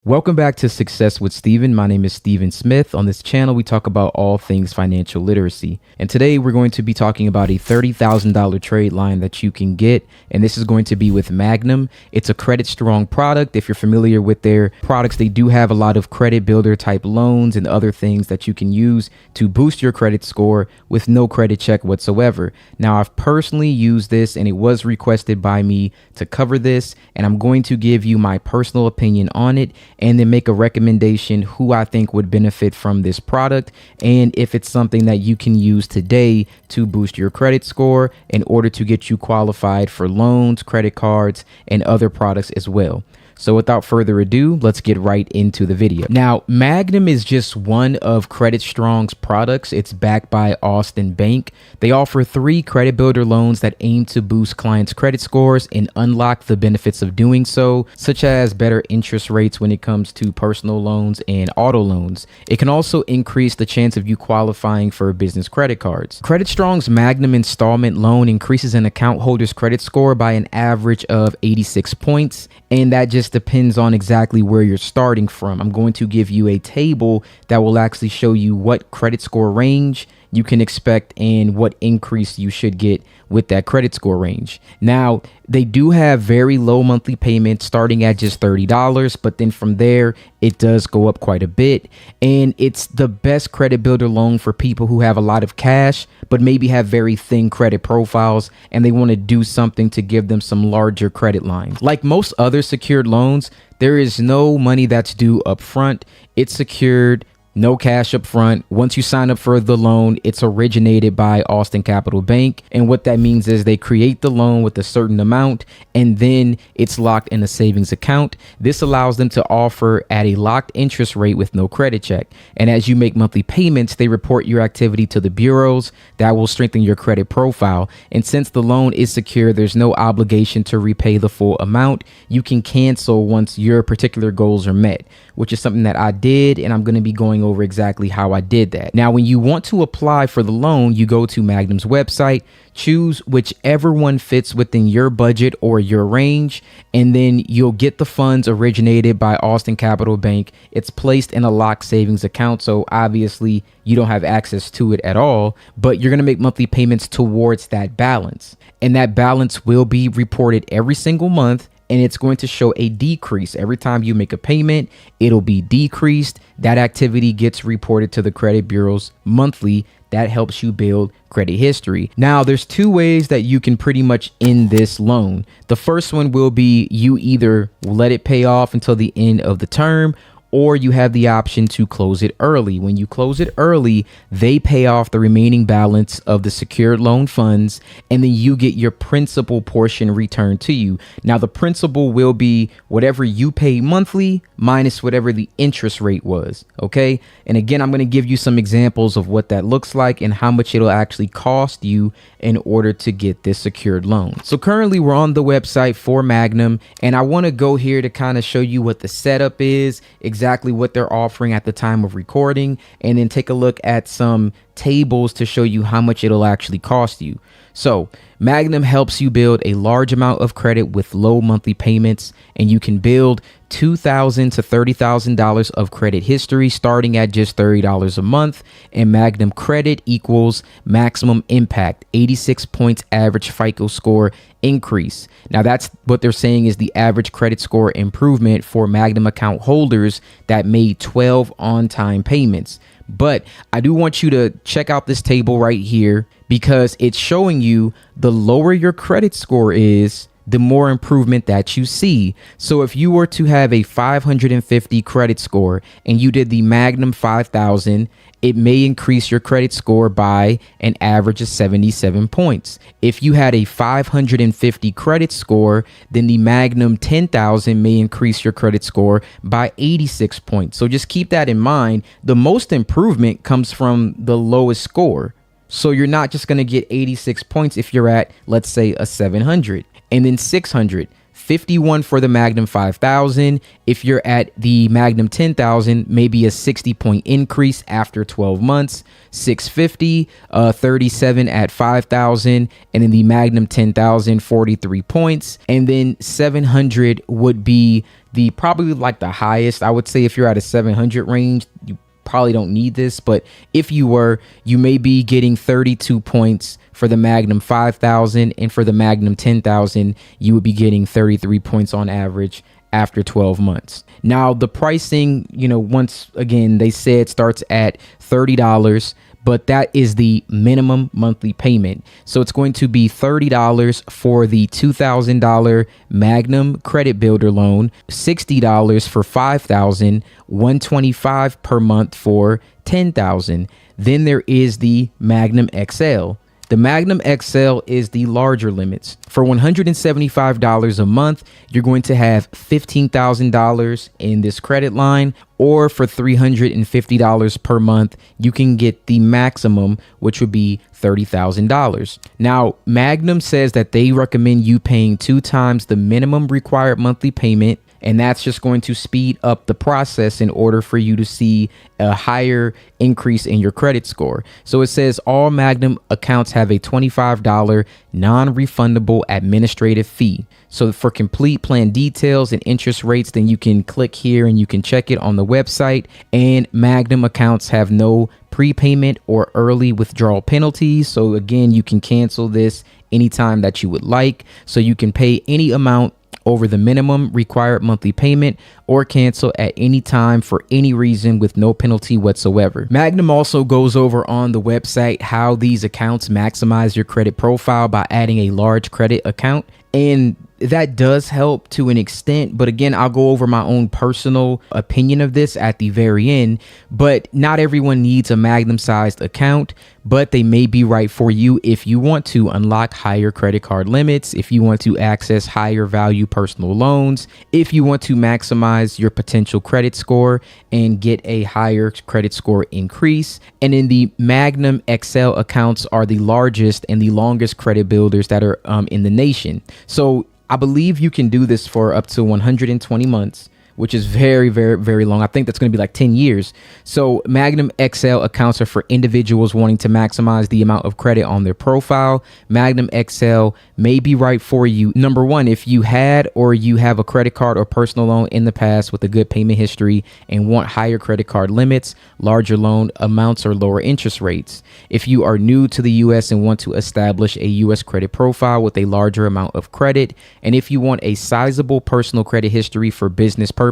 Welcome back to Success with Steven. My name is Steven Smith. On this channel, we talk about all things financial literacy. And today we're going to be talking about a $30,000 trade line that you can get. And this is going to be with Magnum. It's a credit strong product. If you're familiar with their products, they do have a lot of credit builder type loans and other things that you can use to boost your credit score with no credit check whatsoever. Now, I've personally used this and it was requested by me to cover this. And I'm going to give you my personal opinion on it, and then make a recommendation who I think would benefit from this product and if it's something that you can use today to boost your credit score in order to get you qualified for loans, credit cards, and other products as well. So without further ado, let's get right into the video. Now, Magnum is just one of Credit Strong's products. It's backed by Austin Bank. They offer 3 credit builder loans that aim to boost clients' credit scores and unlock the benefits of doing so, such as better interest rates when it comes to personal loans and auto loans. It can also increase the chance of you qualifying for business credit cards. Credit Strong's Magnum installment loan increases an account holder's credit score by an average of 86 points, and that just depends on exactly where you're starting from. I'm going to give you a table that will actually show you what credit score range you can expect and what increase you should get with that credit score range. Now, they do have very low monthly payments starting at just $30, but then from there, it does go up quite a bit. And it's the best credit builder loan for people who have a lot of cash, but maybe have very thin credit profiles and they want to do something to give them some larger credit lines. Like most other secured loans, there is no money that's due up front. It's secured. No cash up front. Once you sign up for the loan, it's originated by Austin Capital Bank. And what that means is they create the loan with a certain amount and then it's locked in a savings account. This allows them to offer at a locked interest rate with no credit check. And as you make monthly payments, they report your activity to the bureaus. That will strengthen your credit profile. And since the loan is secure, there's no obligation to repay the full amount. You can cancel once your particular goals are met, which is something that I did, and I'm going to be going over exactly how I did that. Now, when you want to apply for the loan, you go to Magnum's website, choose whichever one fits within your budget or your range, and then you'll get the funds originated by Austin Capital Bank. It's placed in a locked savings account, so obviously you don't have access to it at all, but you're going to make monthly payments towards that balance. And that balance will be reported every single month, and it's going to show a decrease. Every time you make a payment, it'll be decreased. That activity gets reported to the credit bureaus monthly. That helps you build credit history. Now, there's 2 ways that you can pretty much end this loan. The first one will be you either let it pay off until the end of the term, or you have the option to close it early. When you close it early, they pay off the remaining balance of the secured loan funds, and then you get your principal portion returned to you. Now, the principal will be whatever you pay monthly minus whatever the interest rate was, okay? And again, I'm going to give you some examples of what that looks like and how much it'll actually cost you in order to get this secured loan. So currently we're on the website for Magnum, and I want to go here to kind of show you what the setup is, exactly what they're offering at the time of recording, and then take a look at some tables to show you how much it'll actually cost you. So Magnum helps you build a large amount of credit with low monthly payments, and you can build $2,000 to $30,000 of credit history starting at just $30 a month. And Magnum credit equals maximum impact, 86 points average FICO score increase. Now, that's what they're saying is the average credit score improvement for Magnum account holders that made 12 on-time payments. But I do want you to check out this table right here because it's showing you the lower your credit score is, the more improvement that you see. So if you were to have a 550 credit score and you did the Magnum 5000, it may increase your credit score by an average of 77 points. If you had a 550 credit score, then the Magnum 10,000 may increase your credit score by 86 points. So just keep that in mind. The most improvement comes from the lowest score. So you're not just going to get 86 points if you're at, let's say, a 700, and then 600, 51 for the Magnum 5000. If you're at the Magnum 10,000, maybe a 60-point increase after 12 months. 650, 37 at 5,000, and in the Magnum 10,000, 43 points. And then 700 would be the probably like the highest. I would say if you're at a 700 range, you probably don't need this, but if you were, you may be getting 32 points for the Magnum 5000, and for the Magnum 10,000, you would be getting 33 points on average after 12 months. Now, the pricing, once again, they said starts at $30, but that is the minimum monthly payment. So it's going to be $30 for the $2,000 Magnum Credit Builder loan, $60 for $5,000, $125 per month for $10,000. Then there is the Magnum XL. The Magnum XL is the larger limits. For $175 a month, you're going to have $15,000 in this credit line, or for $350 per month, you can get the maximum, which would be $30,000. Now, Magnum says that they recommend you paying 2 times the minimum required monthly payment, and that's just going to speed up the process in order for you to see a higher increase in your credit score. So it says all Magnum accounts have a $25 non-refundable administrative fee. So for complete plan details and interest rates, then you can click here and you can check it on the website. And Magnum accounts have no prepayment or early withdrawal penalties. So again, you can cancel this anytime that you would like. So you can pay any amount over the minimum required monthly payment or cancel at any time for any reason with no penalty whatsoever. Magnum also goes over on the website how these accounts maximize your credit profile by adding a large credit account. And that does help to an extent, but again, I'll go over my own personal opinion of this at the very end. But not everyone needs a Magnum sized account, but they may be right for you if you want to unlock higher credit card limits, if you want to access higher value personal loans, if you want to maximize your potential credit score and get a higher credit score increase. And in the Magnum XL accounts are the largest and the longest credit builders that are in the nation. So I believe you can do this for up to 120 months, which is very, very, very long. I think that's going to be like 10 years. So Magnum XL accounts are for individuals wanting to maximize the amount of credit on their profile. Magnum XL may be right for you. Number one, if you had or you have a credit card or personal loan in the past with a good payment history and want higher credit card limits, larger loan amounts, or lower interest rates. If you are new to the U.S. and want to establish a U.S. credit profile with a larger amount of credit, and if you want a sizable personal credit history for business purposes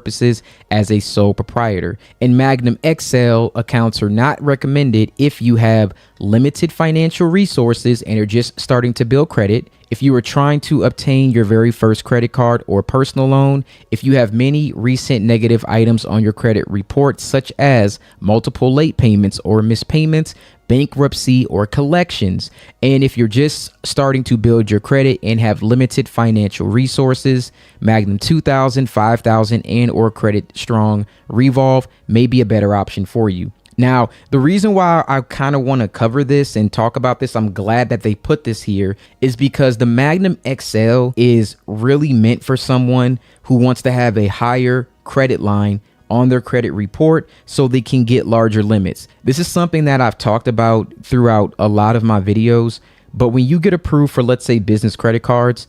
as a sole proprietor. And Magnum XL accounts are not recommended if you have limited financial resources and are just starting to build credit, if you are trying to obtain your very first credit card or personal loan, if you have many recent negative items on your credit report, such as multiple late payments or missed payments, bankruptcy, or collections. And if you're just starting to build your credit and have limited financial resources, Magnum 2000, 5000, and or Credit Strong Revolve may be a better option for you. Now, the reason why I kind of want to cover this and talk about this, I'm glad that they put this here, is because the Magnum XL is really meant for someone who wants to have a higher credit line on their credit report so they can get larger limits. This is something that I've talked about throughout a lot of my videos, but when you get approved for, let's say, business credit cards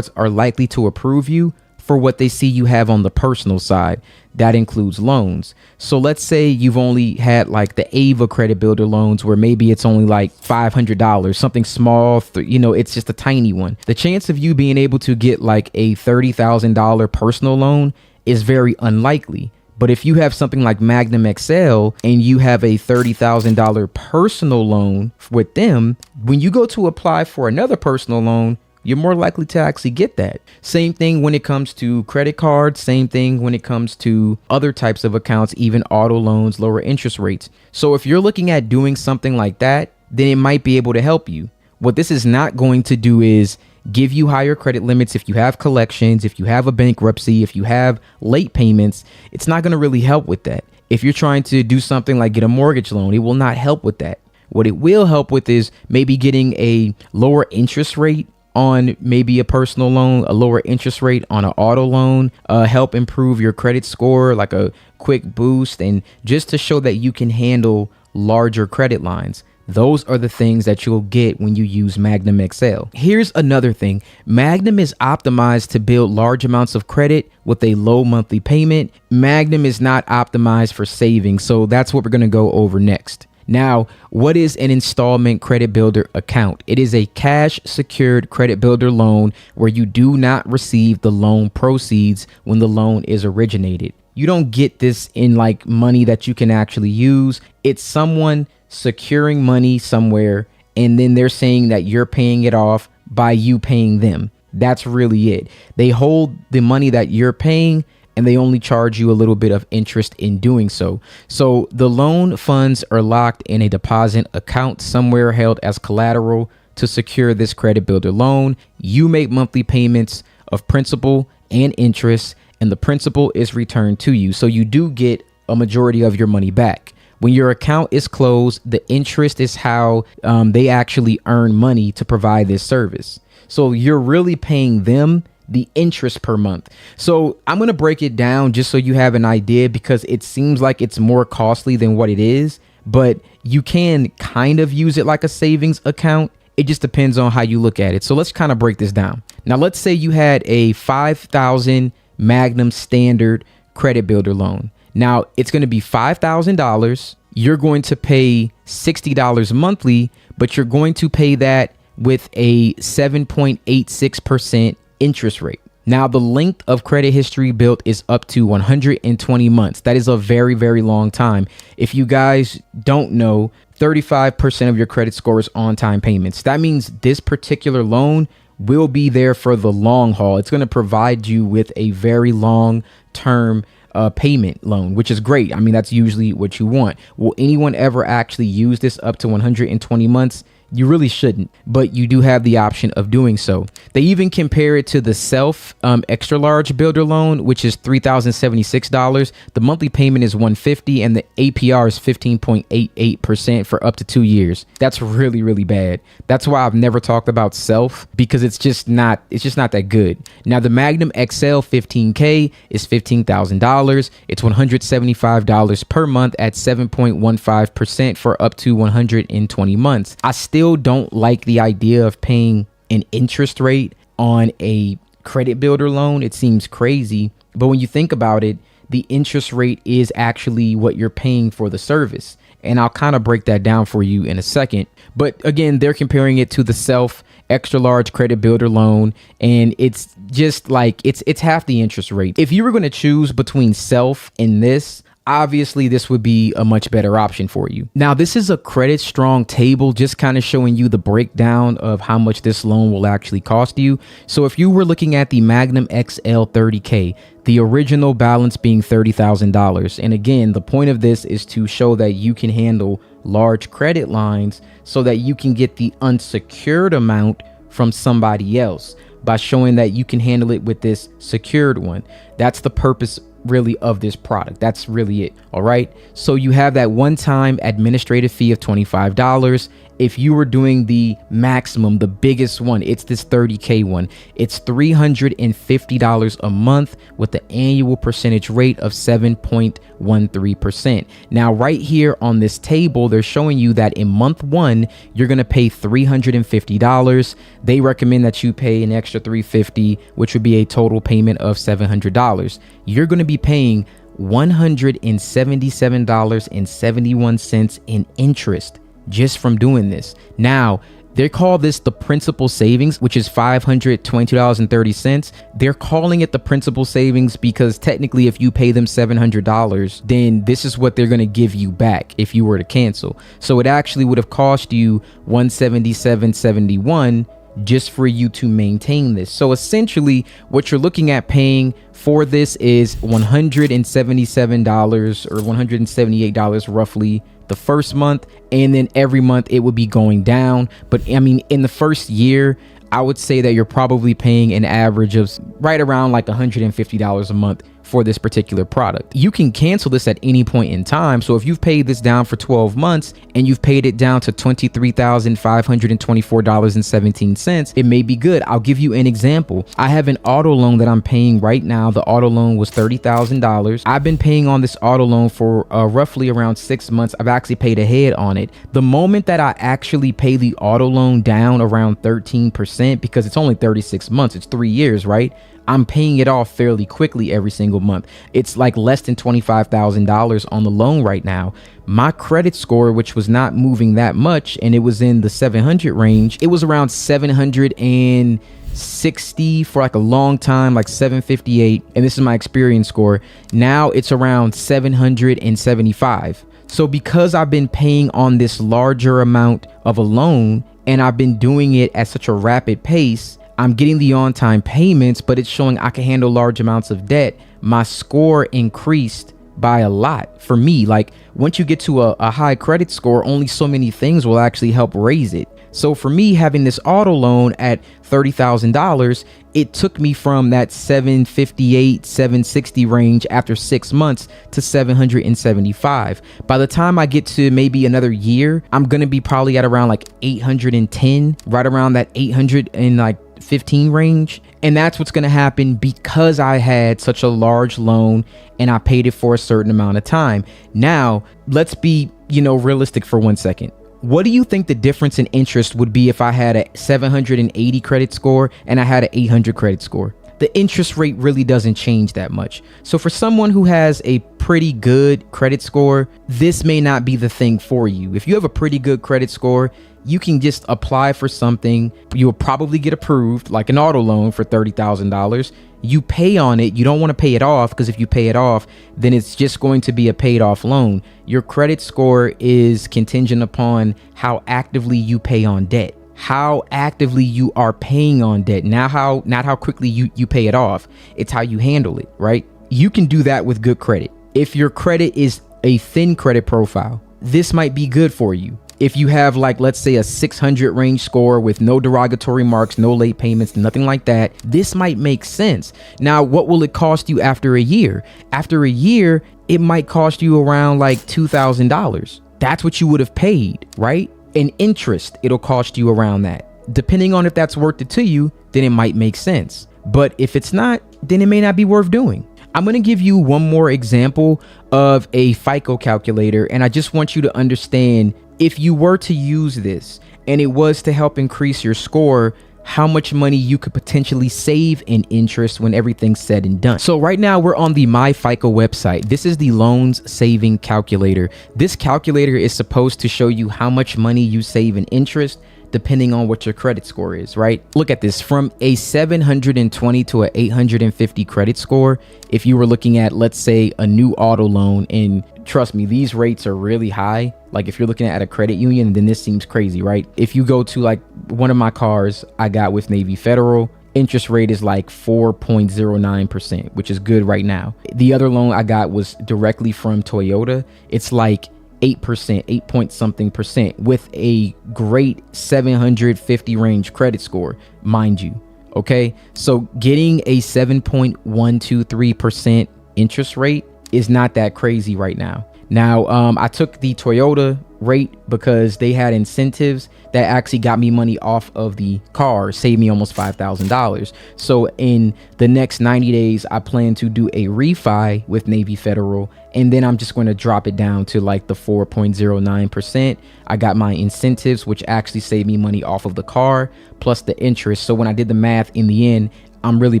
are likely to approve you for what they see you have on the personal side. That includes loans. So let's say you've only had like the Ava credit builder loans where maybe it's only like $500, something small, it's just a tiny one. The chance of you being able to get like a $30,000 personal loan is very unlikely. But if you have something like Magnum XL and you have a $30,000 personal loan with them, when you go to apply for another personal loan, you're more likely to actually get that. Same thing when it comes to credit cards, same thing when it comes to other types of accounts, even auto loans, lower interest rates. So if you're looking at doing something like that, then it might be able to help you. What this is not going to do is give you higher credit limits if you have collections, if you have a bankruptcy, if you have late payments. It's not going to really help with that. If you're trying to do something like get a mortgage loan, it will not help with that. What it will help with is maybe getting a lower interest rate on maybe a personal loan, a lower interest rate on an auto loan, help improve your credit score, like a quick boost, and just to show that you can handle larger credit lines. Those are the things that you'll get when you use Magnum XL. Here's another thing. Magnum is optimized to build large amounts of credit with a low monthly payment. Magnum is not optimized for savings, so that's what we're going to go over next. Now, what is an installment credit builder account? It is a cash secured credit builder loan where you do not receive the loan proceeds when the loan is originated. You don't get this in like money that you can actually use. It's someone securing money somewhere, and then they're saying that you're paying it off by you paying them. That's really it. They hold the money that you're paying, and they only charge you a little bit of interest in doing so. So the loan funds are locked in a deposit account somewhere held as collateral to secure this credit builder loan. You make monthly payments of principal and interest, and the principal is returned to you. So you do get a majority of your money back. When your account is closed, the interest is how they actually earn money to provide this service. So you're really paying them the interest per month. So I'm going to break it down just so you have an idea, because it seems like it's more costly than what it is, but you can kind of use it like a savings account. It just depends on how you look at it. So let's kind of break this down. Now, let's say you had a $5,000 Magnum standard credit builder loan. Now, it's going to be $5,000. You're going to pay $60 monthly, but you're going to pay that with a 7.86% interest rate. Now, the length of credit history built is up to 120 months. That is a very, very long time. If you guys don't know, 35% of your credit score is on-time payments. That means this particular loan will be there for the long haul. It's going to provide you with a very long-term payment loan, which is great. I mean, that's usually what you want. Will anyone ever actually use this up to 120 months? You really shouldn't, but you do have the option of doing so. They even compare it to the self extra large builder loan, which is $3,076. The monthly payment is $150, and the APR is 15.88% for up to 2 years. That's really, really bad. That's why I've never talked about self, because it's just not that good. Now, the Magnum XL 15K is $15,000. It's $175 per month at 7.15% for up to 120 months. I still don't like the idea of paying an interest rate on a credit builder loan. It seems crazy, but when you think about it, the interest rate is actually what you're paying for the service. And I'll kind of break that down for you in a second. But again, they're comparing it to the self extra large credit builder loan, and it's just like it's half the interest rate. If you were going to choose between self and this, obviously this would be a much better option for you. Now, this is a credit strong table, just kind of showing you the breakdown of how much this loan will actually cost you. So if you were looking at the Magnum XL 30K, the original balance being $30,000. And again, the point of this is to show that you can handle large credit lines so that you can get the unsecured amount from somebody else by showing that you can handle it with this secured one. That's the purpose really of this product. That's really it. All right. So you have that one-time administrative fee of $25. If you were doing the maximum, the biggest one, it's this 30K one. It's $350 a month with the annual percentage rate of 7.13%. Now, right here on this table, they're showing you that in month one, you're going to pay $350. They recommend that you pay an extra $350, which would be a total payment of $700. You're going to be paying $177.71 in interest just from doing this. Now, they call this the principal savings, which is $522.30. They're calling it the principal savings because technically if you pay them $700, then this is what they're going to give you back if you were to cancel. So it actually would have cost you $177.71 just for you to maintain this. So essentially what you're looking at paying for this is $177 or $178 roughly the first month, and then every month it would be going down. But I mean, in the first year, I would say that you're probably paying an average of right around like $150 a month for this particular product. You can cancel this at any point in time. So if you've paid this down for 12 months and you've paid it down to $23,524.17, it may be good. I'll give you an example. I have an auto loan that I'm paying right now. The auto loan was $30,000. I've been paying on this auto loan for roughly around 6 months. I've actually paid ahead on it. The moment that I actually pay the auto loan down around 13%, because it's only 36 months, it's 3 years, right? I'm paying it off fairly quickly every single month. It's like less than $25,000 on the loan right now. My credit score, which was not moving that much, and it was in the 700 range, it was around 760 for like a long time, like 758. And this is my experience score. Now it's around 775. So because I've been paying on this larger amount of a loan and I've been doing it at such a rapid pace, I'm getting the on-time payments, but it's showing I can handle large amounts of debt. My score increased by a lot for me. Like once you get to a high credit score, only so many things will actually help raise it. So for me, having this auto loan at $30,000, it took me from that 758, 760 range after 6 months to 775. By the time I get to maybe another year, I'm going to be probably at around like 810, right around that 815 range. And that's what's going to happen because I had such a large loan and I paid it for a certain amount of time. Now, let's be, realistic for 1 second. What do you think the difference in interest would be if I had a 780 credit score and I had an 800 credit score? The interest rate really doesn't change that much. So for someone who has a pretty good credit score, this may not be the thing for you. If you have a pretty good credit score, you can just apply for something. You'll probably get approved, like an auto loan for $30,000. You pay on it. You don't want to pay it off, because if you pay it off, then it's just going to be a paid off loan. Your credit score is contingent upon how actively you pay on debt, how actively you are paying on debt. Not how quickly you pay it off. It's how you handle it, right? You can do that with good credit. If your credit is a thin credit profile, this might be good for you. If you have, like, let's say a 600 range score with no derogatory marks, no late payments, nothing like that, this might make sense. Now, what will it cost you after a year? After a year, it might cost you around like $2,000. That's what you would have paid, right? In interest, it'll cost you around that. Depending on if that's worth it to you, then it might make sense. But if it's not, then it may not be worth doing. I'm going to give you one more example of a FICO calculator, and I just want you to understand, if you were to use this and it was to help increase your score, how much money you could potentially save in interest when everything's said and done. So right now we're on the myFico website. This is the loans saving calculator. This calculator is supposed to show you how much money you save in interest depending on what your credit score is, right? Look at this. From a 720 to a 850 credit score, if you were looking at, let's say, a new auto loan, and trust me, these rates are really high. Like if you're looking at a credit union, then this seems crazy, right? If you go to like one of my cars I got with Navy Federal, interest rate is like 4.09%, which is good right now. The other loan I got was directly from Toyota. It's like 8%, 8 point something percent with a great 750 range credit score, mind you. Okay. So getting a 7.123% interest rate is not that crazy right now. Now, I took the Toyota rate because they had incentives that actually got me money off of the car, saved me almost $5,000. So in the next 90 days, I plan to do a refi with Navy Federal, and then I'm just going to drop it down to like the 4.09%. I got my incentives, which actually saved me money off of the car, plus the interest. So when I did the math in the end, I'm really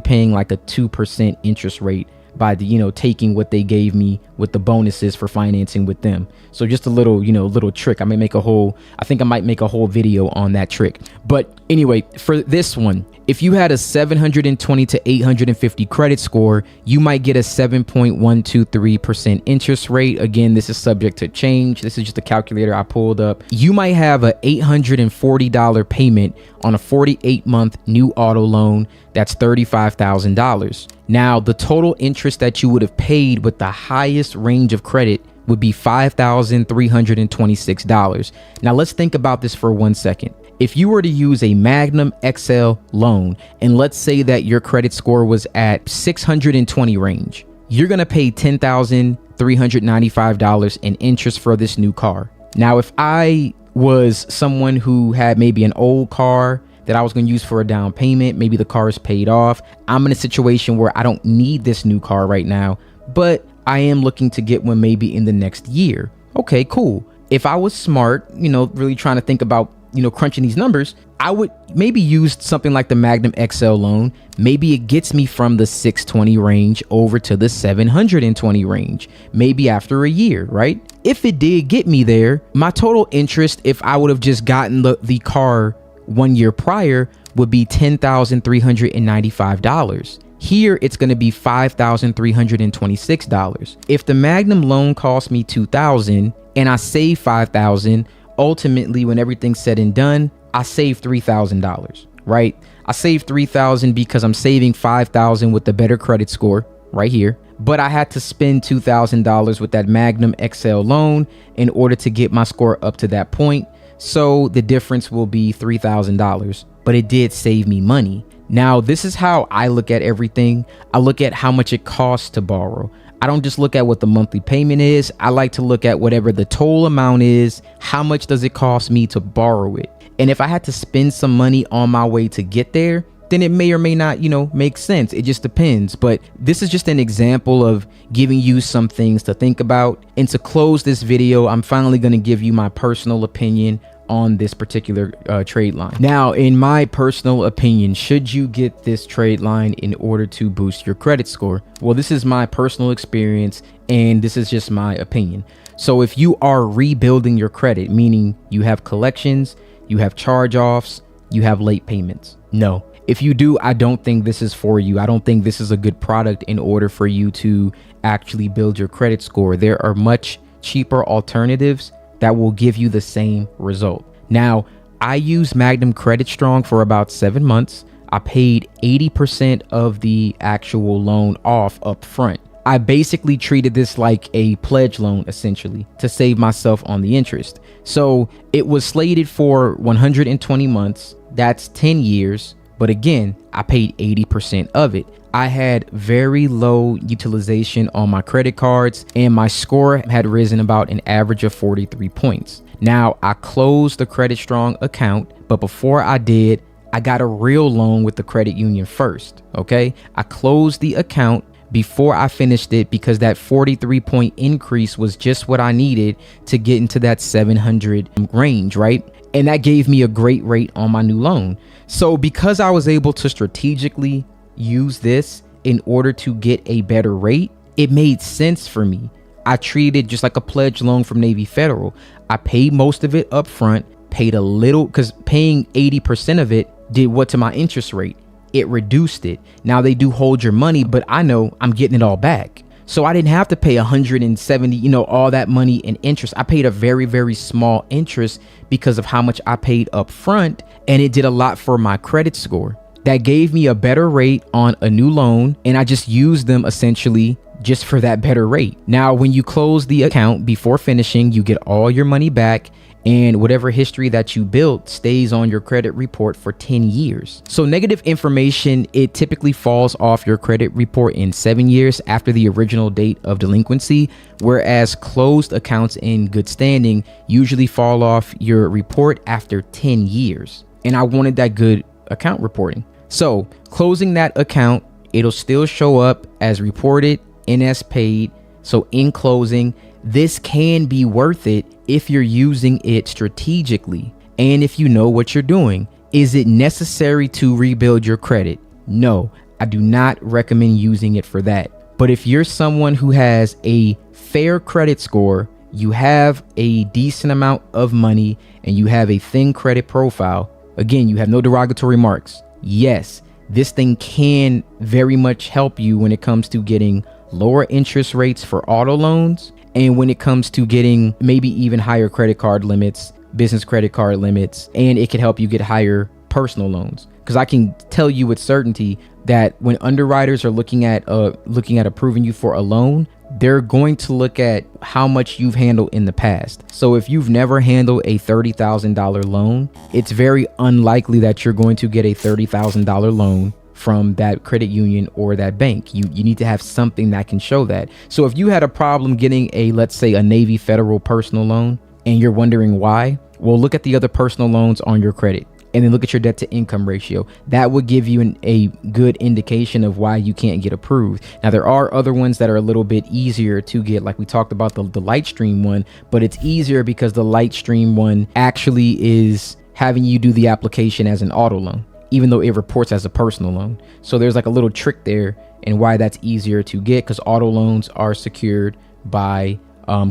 paying like a 2% interest rate by the, taking what they gave me with the bonuses for financing with them. So just a little, little trick. I think I might make a whole video on that trick. But anyway, for this one, if you had a 720 to 850 credit score, you might get a 7.123% interest rate. Again, this is subject to change. This is just a calculator I pulled up. You might have a $840 payment on a 48-month new auto loan. That's $35,000. Now, the total interest that you would have paid with the highest range of credit would be $5,326. Now, let's think about this for 1 second. If you were to use a Magnum XL loan, and let's say that your credit score was at 620 range, you're going to pay $10,395 in interest for this new car. Now, if I was someone who had maybe an old car that I was going to use for a down payment, maybe the car is paid off, I'm in a situation where I don't need this new car right now, but I am looking to get one maybe in the next year. Okay, cool. If I was smart, really trying to think about, crunching these numbers, I would maybe use something like the Magnum XL loan. Maybe it gets me from the 620 range over to the 720 range, maybe after a year, right? If it did get me there, my total interest, if I would have just gotten the car 1 year prior, would be $10,395. Here, it's going to be $5,326. If the Magnum loan cost me $2,000 and I save $5,000, ultimately, when everything's said and done, I save $3,000, right? I save $3,000 because I'm saving $5,000 with the better credit score right here. But I had to spend $2,000 with that Magnum XL loan in order to get my score up to that point. So the difference will be $3,000, but it did save me money. Now, this is how I look at everything. I look at how much it costs to borrow. I don't just look at what the monthly payment is. I like to look at whatever the total amount is. How much does it cost me to borrow it? And if I had to spend some money on my way to get there, then it may or may not, make sense. It just depends. But this is just an example of giving you some things to think about. And to close this video, I'm finally going to give you my personal opinion on this particular trade line. Now, in my personal opinion, should you get this trade line in order to boost your credit score? Well, this is my personal experience and this is just my opinion. So if you are rebuilding your credit, meaning you have collections, you have charge-offs, you have late payments, no. If you do, I don't think this is for you. I don't think this is a good product in order for you to actually build your credit score. There are much cheaper alternatives that will give you the same result. Now, I used Magnum Credit Strong for about 7 months. I paid 80% of the actual loan off up front. I basically treated this like a pledge loan, essentially, to save myself on the interest. So it was slated for 120 months. That's 10 years. But again, I paid 80% of it. I had very low utilization on my credit cards and my score had risen about an average of 43 points. Now, I closed the Credit Strong account, but before I did, I got a real loan with the credit union first, okay? I closed the account before I finished it because that 43 point increase was just what I needed to get into that 700 range, right? And that gave me a great rate on my new loan. So because I was able to strategically use this in order to get a better rate, it made sense for me. I treated it just like a pledge loan from Navy Federal. I paid most of it up front, paid a little, because paying 80% of it did what to my interest rate? It reduced it. Now they do hold your money, but I know I'm getting it all back. So I didn't have to pay 170, all that money in interest. I paid a very, very small interest because of how much I paid up front, and it did a lot for my credit score. That gave me a better rate on a new loan, and I just used them essentially just for that better rate. Now, when you close the account before finishing, you get all your money back, and whatever history that you built stays on your credit report for 10 years. So negative information, it typically falls off your credit report in 7 years after the original date of delinquency, whereas closed accounts in good standing usually fall off your report after 10 years. And I wanted that good account reporting. So closing that account, it'll still show up as reported and as paid. So in closing, this can be worth it if you're using it strategically and if you know what you're doing. Is it necessary to rebuild your credit? No, I do not recommend using it for that. But if you're someone who has a fair credit score, you have a decent amount of money, and you have a thin credit profile, again, you have no derogatory marks. Yes, this thing can very much help you when it comes to getting lower interest rates for auto loans, and when it comes to getting maybe even higher credit card limits, business credit card limits, and it can help you get higher personal loans. Because I can tell you with certainty that when underwriters are looking at approving you for a loan, they're going to look at how much you've handled in the past. So if you've never handled a $30,000 loan, it's very unlikely that you're going to get a $30,000 loan from that credit union or that bank. You need to have something that can show that. So if you had a problem getting a, let's say, a Navy Federal personal loan and you're wondering why, well, look at the other personal loans on your credit and then look at your debt to income ratio. That would give you a good indication of why you can't get approved. Now, there are other ones that are a little bit easier to get, like we talked about the Lightstream one, but it's easier because the Lightstream one actually is having you do the application as an auto loan, even though it reports as a personal loan. So there's like a little trick there and why that's easier to get, because auto loans are secured by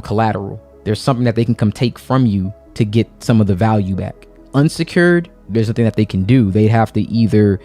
collateral. There's something that they can come take from you to get some of the value back. Unsecured, there's nothing that they can do. They'd have to either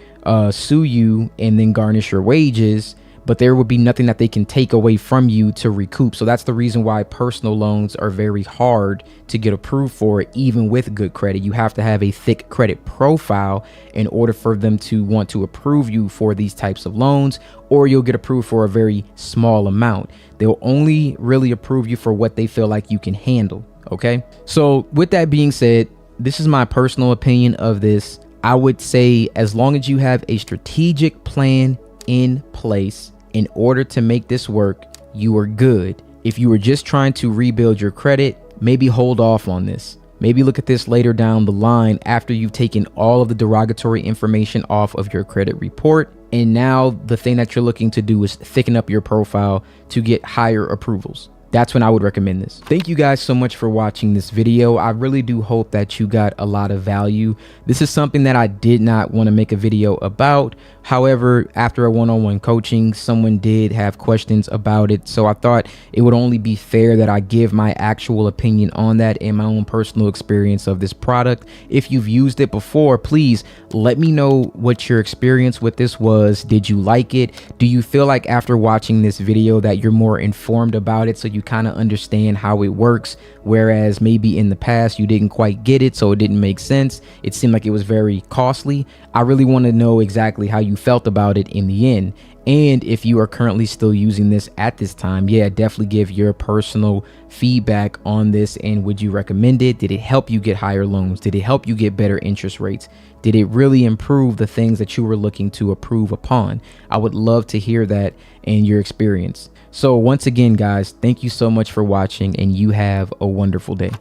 sue you and then garnish your wages, but there would be nothing that they can take away from you to recoup. So that's the reason why personal loans are very hard to get approved for, even with good credit. You have to have a thick credit profile in order for them to want to approve you for these types of loans, or you'll get approved for a very small amount. They'll only really approve you for what they feel like you can handle. Okay. So with that being said, this is my personal opinion of this. I would say as long as you have a strategic plan in place in order to make this work, you are good. If you were just trying to rebuild your credit, maybe hold off on this. Maybe look at this later down the line after you've taken all of the derogatory information off of your credit report. And now the thing that you're looking to do is thicken up your profile to get higher approvals. That's when I would recommend this. Thank you guys so much for watching this video. I really do hope that you got a lot of value. This is something that I did not want to make a video about. However, after a one-on-one coaching, someone did have questions about it. So I thought it would only be fair that I give my actual opinion on that and my own personal experience of this product. If you've used it before, please let me know what your experience with this was. Did you like it? Do you feel like after watching this video that you're more informed about it, so you kind of understand how it works, whereas maybe in the past you didn't quite get it, so it didn't make sense? It seemed like it was very costly. I really want to know exactly how you felt about it in the end. And if you are currently still using this at this time, yeah, definitely give your personal feedback on this. And would you recommend it? Did it help you get higher loans? Did it help you get better interest rates? Did it really improve the things that you were looking to improve upon? I would love to hear that and your experience. So once again, guys, thank you so much for watching, and you have a wonderful day.